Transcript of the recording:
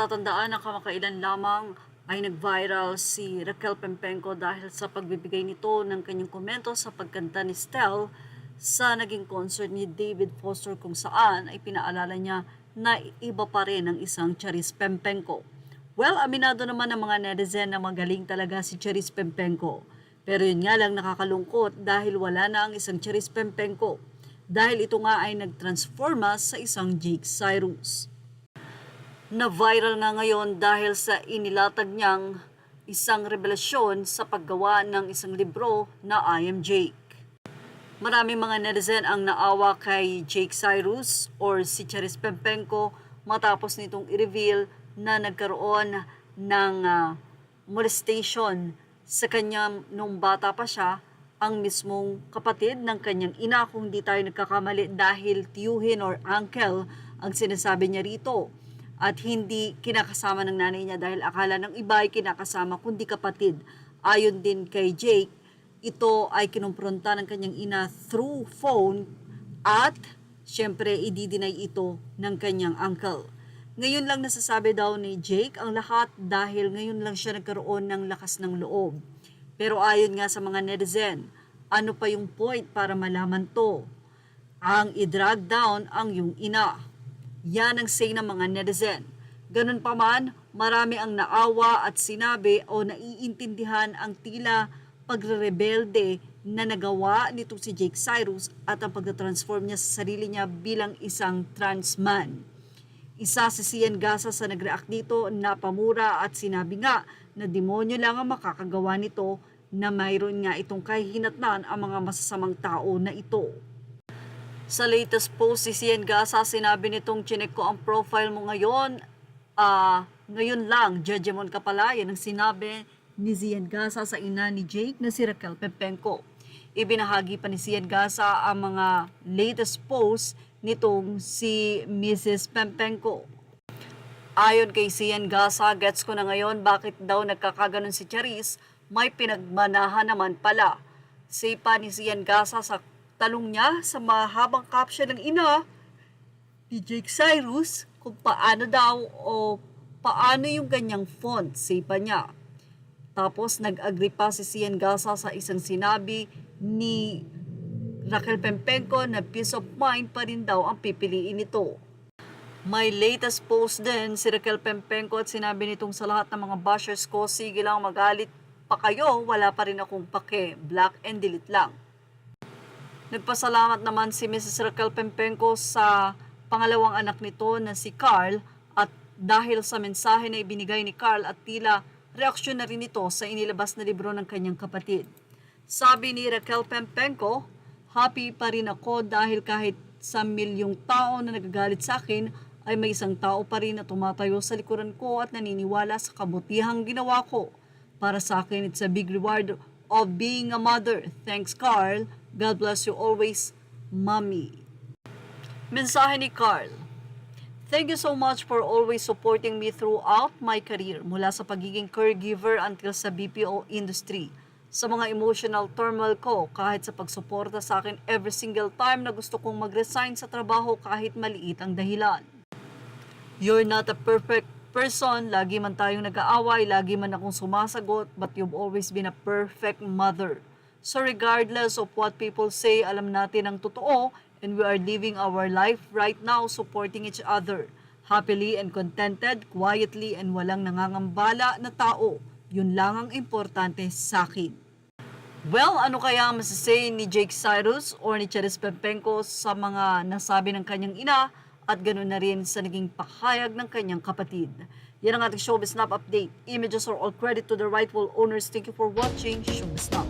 Matatandaan na kamakailan lamang ay nag-viral si Raquel Pempenco dahil sa pagbibigay nito ng kanyang komento sa pagkanta ni Stell sa naging concert ni David Foster kung saan ay pinaalala niya na iba pa rin ang isang Charis Pempenco. Well, aminado naman ng mga netizen na magaling talaga si Charis Pempenco. Pero yun nga lang nakakalungkot dahil wala na ang isang Charis Pempenco. Dahil ito nga ay nagtransforma sa isang Jake Cyrus. Na-viral nga ngayon dahil sa inilatag niyang isang revelasyon sa paggawa ng isang libro na I Am Jake. Maraming mga netizen ang naawa kay Jake Cyrus or si Charis Pempenco matapos nitong i-reveal na nagkaroon ng molestation sa kanya nung bata pa siya, ang mismong kapatid ng kanyang ina kung di tayo nagkakamali dahil tiyuhin or uncle ang sinasabi niya rito. At hindi kinakasama ng nanay niya dahil akala ng iba ay kinakasama kundi kapatid. Ayon din kay Jake, ito ay kinumpronta ng kanyang ina through phone at syempre i-deny ito ng kanyang uncle. Ngayon lang nasasabi daw ni Jake ang lahat dahil ngayon lang siya nagkaroon ng lakas ng loob. Pero ayon nga sa mga netizen, ano pa yung point para malaman to? Ang i-drag down ang iyong ina. Yan ang say ng mga netizen. Ganun pa man, marami ang naawa at sinabi o naiintindihan ang tila pagre-rebelde na nagawa nito si Jake Cyrus at ang pagtatransform niya sa sarili niya bilang isang trans man. Isa si Sian Gasa sa nag-react dito na pamura at sinabi nga na demonyo lang ang makakagawa nito na mayroon nga itong kahihinatnan ang mga masasamang tao na ito. Sa latest post si Sian Gasa, sinabi nitong chinek ko ang profile mo ngayon. Ngayon lang, judgemon ka pala. Yan ang sinabi ni Sian Gasa sa ina ni Jake na si Raquel Pempenco. Ibinahagi pa ni Sian Gasa ang mga latest post nitong si Mrs. Pempenco. Ayon kay Sian Gasa, gets ko na ngayon bakit daw nagkakaganon si Charis, may pinagmanahan naman pala. Say pa ni Sian Gasa sa talong niya sa mahabang caption ng ina ni Jake Cyrus kung paano daw o paano yung ganyang font, say pa niya. Tapos nag-agree pa si Sian Gasa sa isang sinabi ni Raquel Pempenco na peace of mind pa rin daw ang pipiliin nito. May latest post din si Raquel Pempenco at sinabi nitong sa lahat ng mga bashers ko, sige lang magalit pa kayo, wala pa rin akong pake, black and delete lang. Nagpasalamat naman si Mrs. Raquel Pempenco sa pangalawang anak nito na si Carl at dahil sa mensahe na ibinigay ni Carl at tila reaksyon na rin ito sa inilabas na libro ng kanyang kapatid. Sabi ni Raquel Pempenco, happy pa rin ako dahil kahit sa milyong tao na nagagalit sa akin ay may isang tao pa rin na tumatayo sa likuran ko at naniniwala sa kabutihang ginawa ko. Para sa akin, it's a big reward of being a mother. Thanks, Carl. God bless you always, Mommy. Mensahe ni Carl. Thank you so much for always supporting me throughout my career, mula sa pagiging caregiver until sa BPO industry. Sa mga emotional turmoil ko, kahit sa pagsuporta sa akin every single time na gusto kong mag-resign sa trabaho kahit maliit ang dahilan. You're not a perfect person, lagi man tayong nag-aaway, lagi man akong sumasagot, but you've always been a perfect mother. So regardless of what people say, alam natin ang totoo and we are living our life right now supporting each other. Happily and contented, quietly and walang nangangambala na tao. Yun lang ang importante sa akin. Well, ano kaya ang masasay ni Jake Cyrus or ni Charis Pempenco sa mga nasabi ng kanyang ina at ganoon na rin sa naging pahayag ng kanyang kapatid? Yan ang ating Showbiz Snap update. Images are all credit to the rightful owners. Thank you for watching Showbiz Snap.